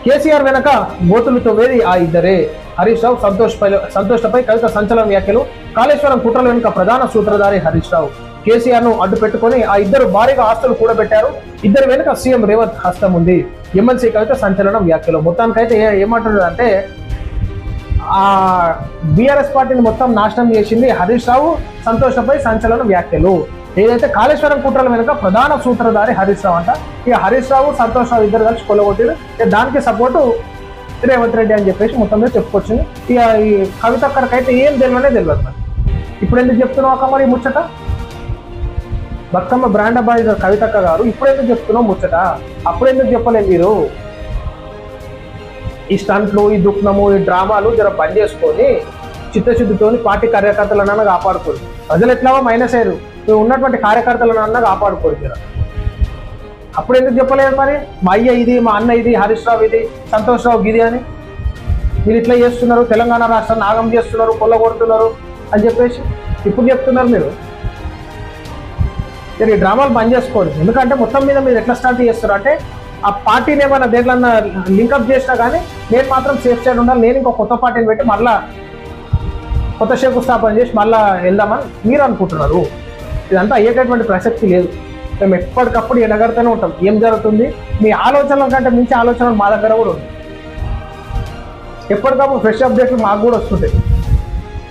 కేసీఆర్ వెనక గోతులు తవ్వేది ఆ ఇద్దరే. హరీష్ రావు, సంతోష్లపై కవిత సంచలన వ్యాఖ్యలు. కాళేశ్వరం కుట్రల వెనుక ప్రధాన సూత్రధారి హరీష్ రావు. కేసీఆర్ ను అడ్డు పెట్టుకుని ఆ ఇద్దరు భారీగా ఆస్తులు కూడబెట్టారు. ఇద్దరు వెనుక సీఎం రేవంత్ హస్తం ఉంది. ఎమ్మెల్సీ కవిత సంచలనం వ్యాఖ్యలు. మొత్తానికైతే ఏమంటున్నాడు అంటే, ఆ బీఆర్ఎస్ పార్టీని మొత్తం నాశనం చేసింది హరీష్ రావు, సంతోష్లపై సంచలన వ్యాఖ్యలు. ఏదైతే కాళేశ్వరం కుట్రల వెనుక ప్రధాన సూత్రధారి హరీష్ రావు అంట. ఇక హరీష్ రావు, సంతోష్ రావు ఇద్దరు కలిసి కొల్లగొట్టారు. దానికి సపోర్టు రేవంత్ రెడ్డి అని చెప్పేసి మొత్తం మీద చెప్పుకొచ్చింది. ఇక ఈ కవిత అక్కడికైతే ఏం తెలియదు మరి. ఇప్పుడు ఎందుకు చెప్తున్నావు అక్క మరి ముచ్చట? బతుకమ్మ బ్రాండ్ అంబాసిడర్ కవితక్క గారు ఇప్పుడు ఎందుకు చెప్తున్నావు ముచ్చట? అప్పుడు ఎందుకు చెప్పలేదు మీరు? ఈ స్టంట్లు, ఈ దుఃఖము, ఈ డ్రామాలు జర బంద్ చేసుకొని చిత్తశుద్ధితోని పార్టీ కార్యకర్తలన్నా కాపాడుకోరు. ప్రజలు ఎట్లాగో మైనస్ అయ్యారు, ఉన్నటువంటి కార్యకర్తలన్నా కాపాడుకోరు జర. అప్పుడు ఎందుకు చెప్పలేదు మరి? మా అయ్య ఇది, మా అన్న ఇది, హరీష్ రావు ఇది, సంతోష్ రావు ఇది అని మీరు ఇట్లా చేస్తున్నారు, తెలంగాణ రాష్ట్రాన్ని నాగం చేస్తున్నారు, కొల్లగొడుతున్నారు అని చెప్పేసి ఇప్పుడు చెప్తున్నారు మీరు. ఈ డ్రామాలు బంద్ చేసుకోండి. ఎందుకంటే మొత్తం మీద మీరు ఎట్లా స్టార్ట్ చేస్తారు అంటే, ఆ పార్టీని ఏమైనా దేంట్లన్నా లింకప్ చేసినా కానీ నేను మాత్రం సేఫ్ సైడ్ ఉండాలి, నేను ఇంకో కొత్త పార్టీని పెట్టి మళ్ళా కొత్త శంకుస్థాపన చేసి మళ్ళీ వెళ్దామని మీరు అనుకుంటున్నారు. ఇదంతా అయ్యేటటువంటి ప్రసక్తి లేదు. మేము ఎప్పటికప్పుడు ఎడగడుతూనే ఉంటాం ఏం జరుగుతుంది. మీ ఆలోచనల కంటే మించి ఆలోచనలు మా దగ్గర కూడా ఉంది. ఎప్పటికప్పుడు ఫ్రెష్ అప్డేట్లు మాకు కూడా వస్తుంటాయి.